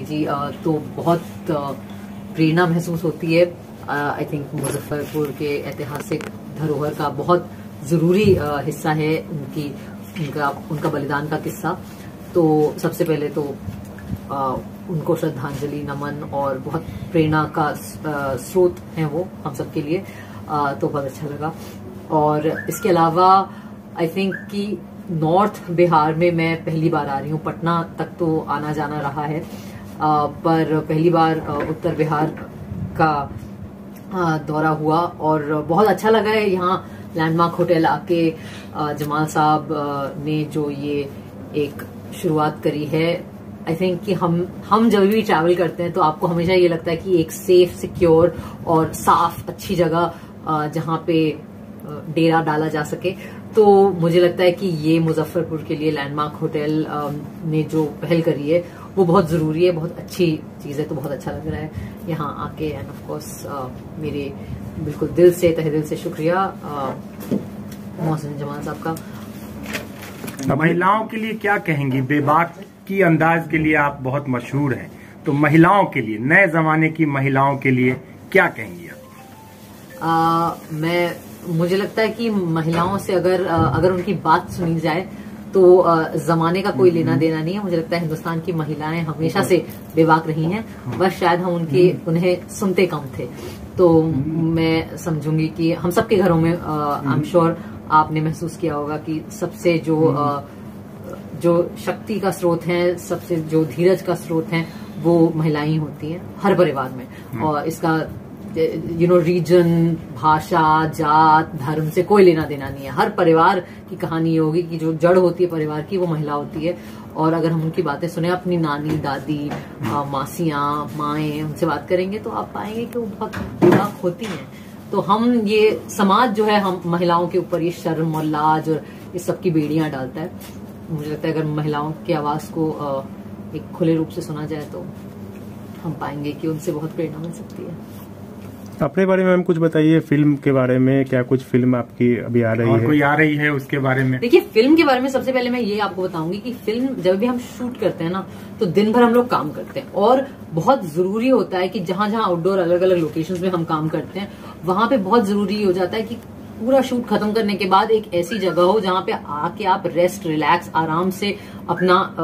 रानी जी, तो बहुत प्रेरणा महसूस होती है। आई थिंक मुजफ्फरपुर के ऐतिहासिक धरोहर का बहुत जरूरी हिस्सा है उनका बलिदान का किस्सा। तो सबसे पहले तो उनको श्रद्धांजलि, नमन और बहुत प्रेरणा का स्रोत है वो हम सबके लिए। तो बहुत अच्छा लगा। और इसके अलावा आई थिंक कि नॉर्थ बिहार में मैं पहली बार आ रही हूँ। पटना तक तो आना जाना रहा है, पर पहली बार उत्तर बिहार का दौरा हुआ और बहुत अच्छा लगा है। यहाँ लैंडमार्क होटल आके जमाल साहब ने जो ये एक शुरुआत करी है, आई थिंक कि हम जब भी ट्रैवल करते हैं तो आपको हमेशा ये लगता है कि एक सेफ, सिक्योर और साफ अच्छी जगह जहाँ पे डेरा डाला जा सके। तो मुझे लगता है कि ये मुजफ्फरपुर के लिए लैंडमार्क होटल ने जो पहल करी है वो बहुत जरूरी है, बहुत अच्छी चीज है। तो बहुत अच्छा लग रहा है यहाँ आके। एंड ऑफ कोर्स मेरे बिल्कुल दिल से, तहे दिल से शुक्रिया मोहसिन जमाल साहब का। महिलाओं के लिए क्या कहेंगी? बेबाक की अंदाज के लिए आप बहुत मशहूर हैं, तो महिलाओं के लिए, नए जमाने की महिलाओं के लिए क्या कहेंगी आप? मुझे लगता है कि महिलाओं से अगर उनकी बात सुनी जाए तो जमाने का कोई लेना देना नहीं है। मुझे लगता है हिंदुस्तान की महिलाएं हमेशा से बेबाक रही हैं, बस शायद हम उन्हें सुनते कम थे। तो मैं समझूंगी कि हम सबके घरों में आई एम श्योर आपने महसूस किया होगा कि सबसे जो शक्ति का स्रोत है, सबसे जो धीरज का स्रोत है, वो महिलाएं ही होती हैं हर परिवार में। और इसका रीजन, भाषा, जात, धर्म से कोई लेना देना नहीं है। हर परिवार की कहानी ये होगी कि जो जड़ होती है परिवार की वो महिला होती है। और अगर हम उनकी बातें सुने, अपनी नानी, दादी, मासियां, माएं, उनसे बात करेंगे तो आप पाएंगे कि वो बहुत बेबाक होती हैं। तो हम ये समाज जो है हम महिलाओं के ऊपर ये शर्म और लाज और ये सबकी बेड़ियां डालता है। मुझे लगता है अगर महिलाओं की आवाज को एक खुले रूप से सुना जाए तो हम पाएंगे कि उनसे बहुत प्रेरणा मिल सकती है। अपने बारे में हम कुछ बताइए, फिल्म के बारे में। क्या कुछ फिल्म आपकी अभी आ रही है? कोई आ रही है उसके बारे में? देखिए, फिल्म के बारे में सबसे पहले मैं ये आपको बताऊंगी कि फिल्म जब भी हम शूट करते हैं ना, तो दिन भर हम लोग काम करते हैं और बहुत जरूरी होता है कि जहां जहां आउटडोर अलग अलग लोकेशंस में हम काम करते हैं, वहां पे बहुत जरूरी हो जाता है कि पूरा शूट खत्म करने के बाद एक ऐसी जगह हो जहां पे आके आप रेस्ट, रिलैक्स, आराम से अपना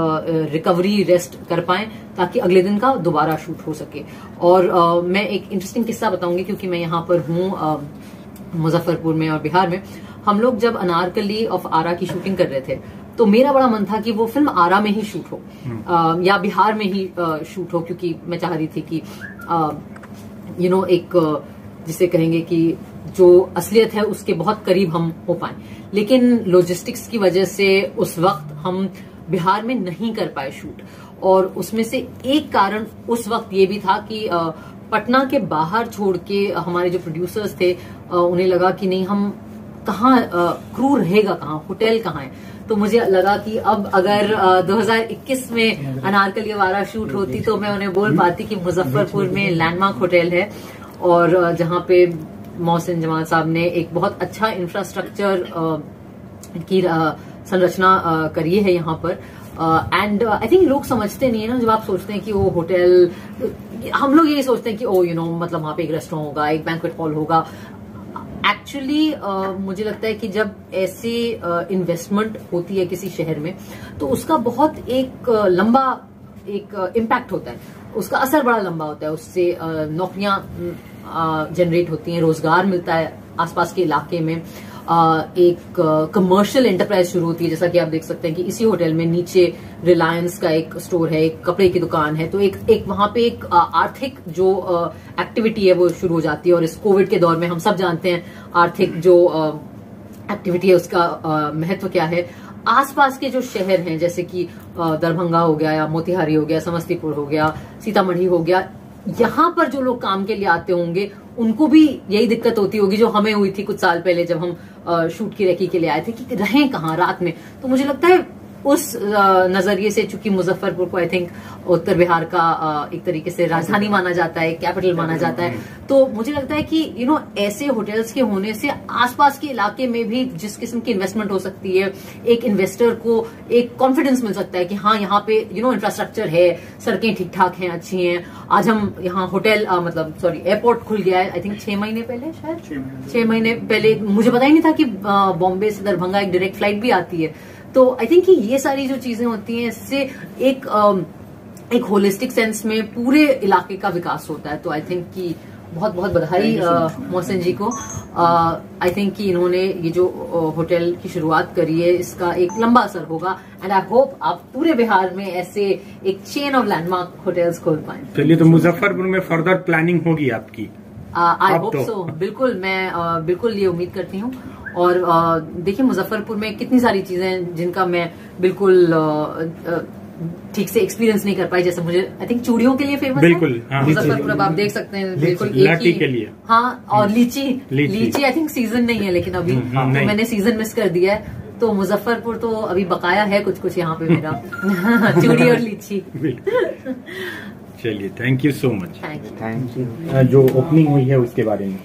रिकवरी, रेस्ट कर पाएं, ताकि अगले दिन का दोबारा शूट हो सके। और मैं एक इंटरेस्टिंग किस्सा बताऊंगी क्योंकि मैं यहाँ पर हूँ मुजफ्फरपुर में और बिहार में। हम लोग जब अनारकली ऑफ आरा की शूटिंग कर रहे थे तो मेरा बड़ा मन था कि वो फिल्म आरा में ही शूट हो या बिहार में ही शूट हो, क्योंकि मैं चाह रही थी कि एक जिसे कहेंगे कि जो असलियत है उसके बहुत करीब हम हो पाए। लेकिन लॉजिस्टिक्स की वजह से उस वक्त हम बिहार में नहीं कर पाए शूट। और उसमें से एक कारण उस वक्त ये भी था कि पटना के बाहर छोड़ के हमारे जो प्रोड्यूसर्स थे उन्हें लगा कि नहीं, हम कहाँ, क्रू रहेगा कहाँ, होटल कहाँ है। तो मुझे लगा कि अब अगर 2021 में अनारकली आवारा शूट होती तो मैं उन्हें बोल पाती कि मुजफ्फरपुर में लैंडमार्क होटल है और जहाँ पे मोहसिन जमाल साहब ने एक बहुत अच्छा इंफ्रास्ट्रक्चर की संरचना करी है यहाँ पर। एंड आई थिंक लोग समझते नहीं है ना, जब आप सोचते हैं कि वो होटल, हम लोग यही सोचते हैं कि मतलब वहां पे एक रेस्टोरेंट होगा, एक बैंक्वेट हॉल होगा। एक्चुअली मुझे लगता है कि जब ऐसी इन्वेस्टमेंट होती है किसी शहर में तो उसका बहुत एक लंबा इम्पैक्ट होता है, उसका असर बड़ा लंबा होता है। उससे नौकरियां जनरेट होती हैं, रोजगार मिलता है आसपास के इलाके में, एक कमर्शियल एंटरप्राइज शुरू होती है। जैसा कि आप देख सकते हैं कि इसी होटल में नीचे रिलायंस का एक स्टोर है, एक कपड़े की दुकान है। तो एक वहां पे एक आर्थिक जो एक्टिविटी है वो शुरू हो जाती है। और इस कोविड के दौर में हम सब जानते हैं आर्थिक जो एक्टिविटी है उसका महत्व क्या है। आसपास के जो शहर हैं जैसे कि दरभंगा हो गया या मोतिहारी हो गया, समस्तीपुर हो गया, सीतामढ़ी हो गया, यहाँ पर जो लोग काम के लिए आते होंगे उनको भी यही दिक्कत होती होगी जो हमें हुई थी कुछ साल पहले जब हम शूट की रेकी के लिए आए थे कि रहें कहाँ रात में। तो मुझे लगता है उस नजरिए से, चूंकि मुजफ्फरपुर को आई थिंक उत्तर बिहार का एक तरीके से राजधानी माना जाता है, कैपिटल माना जाता है, तो मुझे लगता है कि ऐसे होटल्स के होने से आसपास के इलाके में भी जिस किस्म की इन्वेस्टमेंट हो सकती है, एक इन्वेस्टर को एक कॉन्फिडेंस मिल सकता है कि हाँ यहाँ पे इंफ्रास्ट्रक्चर है, सड़कें ठीक ठाक हैं, अच्छी हैं। आज हम यहाँ होटल एयरपोर्ट खुल गया है आई थिंक 6 महीने पहले, शायद 6 महीने पहले। मुझे पता ही नहीं था कि बॉम्बे से दरभंगा एक डायरेक्ट फ्लाइट भी आती है। तो आई थिंक कि ये सारी जो चीजें होती हैं, इससे एक होलिस्टिक सेंस में पूरे इलाके का विकास होता है। तो आई थिंक कि बहुत बहुत बधाई मोहसिन जी को। आई थिंक कि इन्होंने ये जो होटल की शुरुआत करी है, इसका एक लंबा असर होगा, एंड आई होप आप पूरे बिहार में ऐसे एक चेन ऑफ लैंडमार्क होटल्स खोल पाए। चलिए, तो मुजफ्फरपुर में फर्दर प्लानिंग होगी आपकी? आई होप सो, बिल्कुल, मैं बिल्कुल ये उम्मीद करती हूँ। और देखिए, मुजफ्फरपुर में कितनी सारी चीजें हैं जिनका मैं बिल्कुल ठीक से एक्सपीरियंस नहीं कर पाई। जैसे मुझे आई थिंक चूड़ियों के लिए फेमस बिल्कुल, है मुजफ्फरपुर। अब आप देख सकते हैं बिल्कुल लाठी के लिए, हाँ, और लीची आई थिंक सीजन नहीं है, लेकिन अभी तो मैंने सीजन मिस कर दिया है। तो मुजफ्फरपुर तो अभी बकाया है कुछ यहाँ पे मेरा चूड़ी और लीची। चलिए, thank you so much. Thank you. जो ओपनिंग हुई है उसके बारे में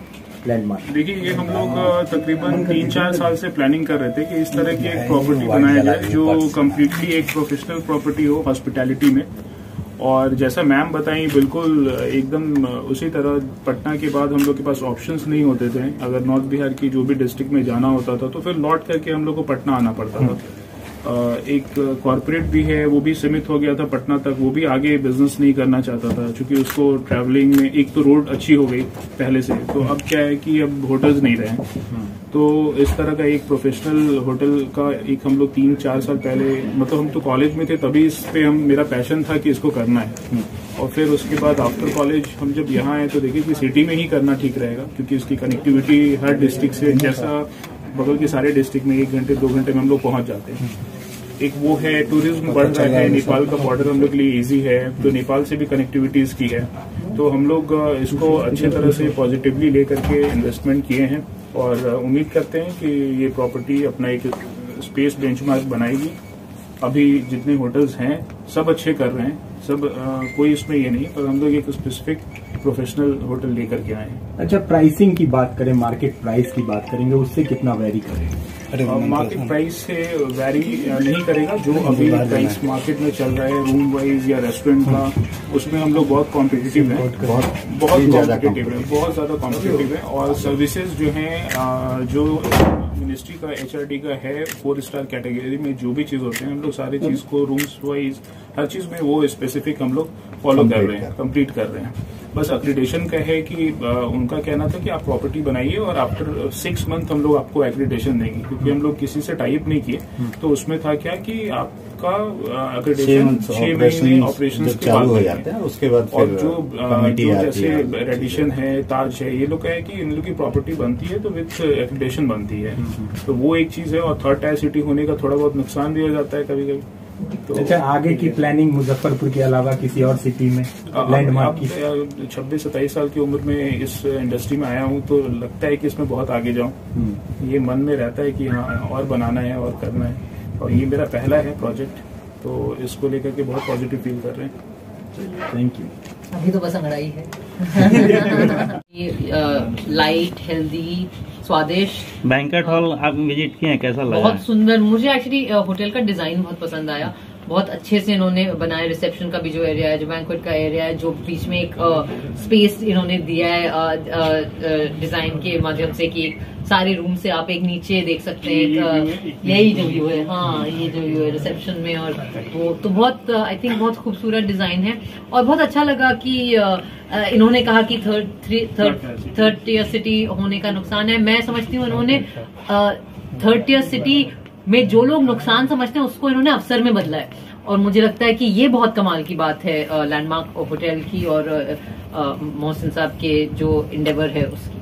लैंडमार्क। देखिए, ये हम लोग तकरीबन 3-4 साल से प्लानिंग कर रहे थे कि इस तरह की एक प्रॉपर्टी बनाया जाए जो कम्प्लीटली एक प्रोफेशनल प्रॉपर्टी हो हॉस्पिटैलिटी में। और जैसा मैम बताई, बिल्कुल एकदम उसी तरह पटना के बाद हम लोग के पास ऑप्शंस नहीं होते थे। अगर नॉर्थ बिहार की जो भी डिस्ट्रिक्ट में जाना होता था तो फिर लौट करके हम लोग को पटना आना पड़ता था। एक कॉर्पोरेट भी है, वो भी सीमित हो गया था पटना तक, वो भी आगे बिजनेस नहीं करना चाहता था क्योंकि उसको ट्रैवलिंग में, एक तो रोड अच्छी हो गई पहले से, तो अब क्या है कि अब होटल्स नहीं रहे। तो इस तरह का एक प्रोफेशनल होटल का एक हम लोग 3-4 साल पहले, मतलब हम तो कॉलेज में थे तभी इस पे मेरा पैशन था कि इसको करना है। और फिर उसके बाद आफ्टर कॉलेज हम जब यहाँ आए तो देखिए कि सिटी में ही करना ठीक रहेगा क्योंकि उसकी कनेक्टिविटी हर डिस्ट्रिक्ट से, जैसा बगल के सारे डिस्ट्रिक्ट में 1 घंटे 2 घंटे में हम लोग पहुंच जाते हैं। एक वो है, टूरिज्म बढ़ रहा है, नेपाल का बॉर्डर हम लोग के लिए इजी है, तो नेपाल से भी कनेक्टिविटीज की है। तो हम लोग इसको अच्छे तरह से पॉजिटिवली लेकर के इन्वेस्टमेंट किए हैं और उम्मीद करते हैं कि ये प्रॉपर्टी अपना एक स्पेस बेंचमार्क बनाएगी। अभी जितने होटल्स हैं सब अच्छे कर रहे हैं, सब कोई इसमें ये नहीं, पर हम लोग एक स्पेसिफिक प्रोफेशनल होटल लेकर के आए हैं। अच्छा, प्राइसिंग की बात करें, मार्केट प्राइस की बात करेंगे, उससे कितना वेरी करेगा? मार्केट प्राइस से वेरी नहीं करेगा। जो अभी प्राइस मार्केट में चल रहा है रूम वाइज या रेस्टोरेंट का, उसमें हम लोग बहुत कॉम्पिटिटिव हैं, बहुत कॉम्पिटिटिव है, बहुत ज्यादा कॉम्पिटिटिव है। और सर्विसेज जो हैं, जो मिनिस्ट्री का HRD का है, 4 स्टार कैटेगरी में जो भी चीज होते हैं, हम लोग सारी चीज को रूम्स वाइज हर चीज में वो स्पेसिफिक हम लोग फॉलो कर रहे हैं, कंप्लीट कर रहे हैं। बस एक्रीडेशन का है कि उनका कहना था कि आप प्रॉपर्टी बनाइए और आफ्टर 6 मंथ हम लोग आपको एक्रीडेशन देंगे, क्योंकि हम लोग किसी से टाइप नहीं किए। तो उसमें था क्या कि आपका एक्रीडेशन 6 महीने ऑपरेशन चालू हो जाते हैं, उसके बाद और जो जैसे रेडिशन है, ताज है, ये लोग है कि इन लोग की प्रॉपर्टी बनती है तो विथ एक्रीडेशन बनती है। तो वो एक चीज है। और 3rd टायर सिटी होने का थोड़ा बहुत नुकसान भी हो जाता है कभी कभी। तो अच्छा, आगे की प्लानिंग मुजफ्फरपुर के अलावा किसी और सिटी में लैंडमार्क की? 26-27 साल की उम्र में इस इंडस्ट्री में आया हूँ तो लगता है कि इसमें बहुत आगे जाऊँ। ये मन में रहता है कि हाँ और बनाना है और करना है, और ये मेरा पहला है प्रोजेक्ट, तो इसको लेकर के बहुत पॉजिटिव फील कर रहे हैं। Thank you. अभी तो बस अंगड़ाई है। ये लाइट, हेल्दी, स्वादिष्ट बैंक्वेट हॉल आप विजिट किए हैं, कैसा लगा? बहुत सुंदर। मुझे एक्चुअली होटल का डिजाइन बहुत पसंद आया। बहुत अच्छे से इन्होंने बनाया। रिसेप्शन का भी जो एरिया है, जो बैंक्वेट का एरिया है, जो बीच में एक स्पेस इन्होंने दिया है डिजाइन के माध्यम से कि सारे रूम से आप एक नीचे देख सकते हैं। यही जो व्यू है, हाँ ये जो व्यू है रिसेप्शन में, और वो तो बहुत आई थिंक बहुत खूबसूरत डिजाइन है। और बहुत अच्छा लगा कि इन्होंने कहा कि थर्ड टियर सिटी होने का नुकसान है। मैं समझती हूँ इन्होंने 3rd टियर सिटी में जो लोग नुकसान समझते हैं उसको इन्होंने अवसर में बदला है, और मुझे लगता है कि ये बहुत कमाल की बात है लैंडमार्क होटल की और मोहसिन साहब के जो इंडेवर है उसकी।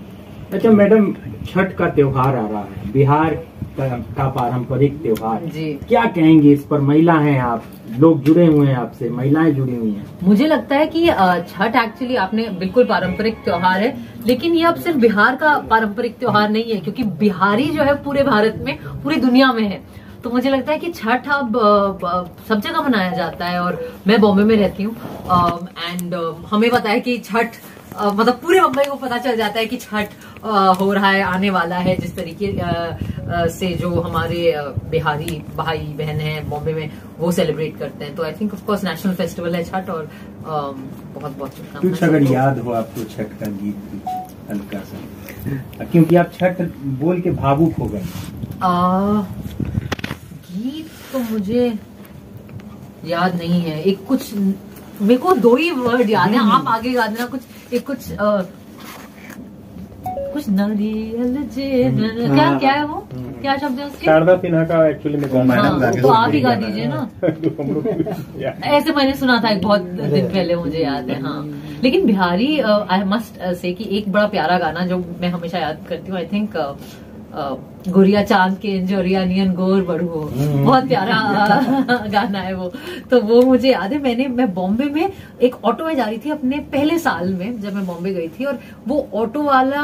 अच्छा मैडम, छठ का त्योहार आ रहा है, बिहार का पारंपरिक त्योहार जी, क्या कहेंगे इस पर? महिला हैं आप, लोग जुड़े हुए हैं आपसे, महिलाएं जुड़ी हुई हैं। मुझे लगता है कि छठ एक्चुअली आपने बिल्कुल पारंपरिक त्योहार है, लेकिन ये अब सिर्फ बिहार का पारंपरिक त्योहार नहीं है, क्योंकि बिहारी जो है पूरे भारत में, पूरी दुनिया में है। तो मुझे लगता है कि छठ अब सब जगह मनाया जाता है, और मैं बॉम्बे में रहती हूँ एंड हमें पता है कि छठ मतलब पूरे मुंबई को पता चल जाता है कि छठ हो रहा है, आने वाला है। जिस तरीके से जो हमारे बिहारी भाई बहन हैं बॉम्बे में वो सेलिब्रेट करते हैं, तो I think of course national festival है छठ, और बहुत बहुत शुभकामनाएं। कुछ अगर याद हो आपको छठ का गीत हल्का सा, क्योंकि आप छठ बोल के भावुक हो गए। गीत तो मुझे याद नहीं है, एक कुछ मेरे को 2 ही वर्ड याद है, आप आगे गा देना। कुछ नारियल क्या है वो, क्या शब्द है उसके? शारदा सिन्हा का एक्चुअली में गाना, तो आप ही गा दीजिए ना। ऐसे मैंने सुना था एक बहुत दिन पहले, मुझे याद है। हाँ, लेकिन बिहारी आई मस्ट से कि एक बड़ा प्यारा गाना जो मैं हमेशा याद करती हूँ, आई थिंक गुड़िया चांद के जोरिया नियन गोर बड़ू हो, बहुत प्यारा गाना है वो। तो वो मुझे याद है, मैं बॉम्बे में एक ऑटो में जा रही थी अपने पहले साल में जब मैं बॉम्बे गई थी, और वो ऑटो वाला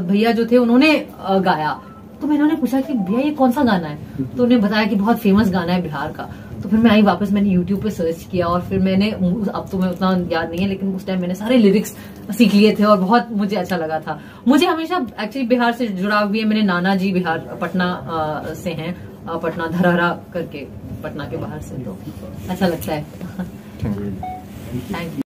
भैया जो थे उन्होंने गाया, तो मैंने उन्हें पूछा कि भैया ये कौन सा गाना है, तो उन्हें बताया कि बहुत फेमस गाना है बिहार का। तो फिर मैं आई वापस, मैंने यूट्यूब पे सर्च किया, और फिर मैंने, अब तो मैं उतना याद नहीं है, लेकिन उस टाइम मैंने सारे लिरिक्स सीख लिए थे और बहुत मुझे अच्छा लगा था। मुझे हमेशा एक्चुअली बिहार से जुड़ाव भी है, मेरे नाना जी बिहार पटना से हैं, पटना धरहरा करके, पटना के बाहर से, तो अच्छा लगता है। Thank you.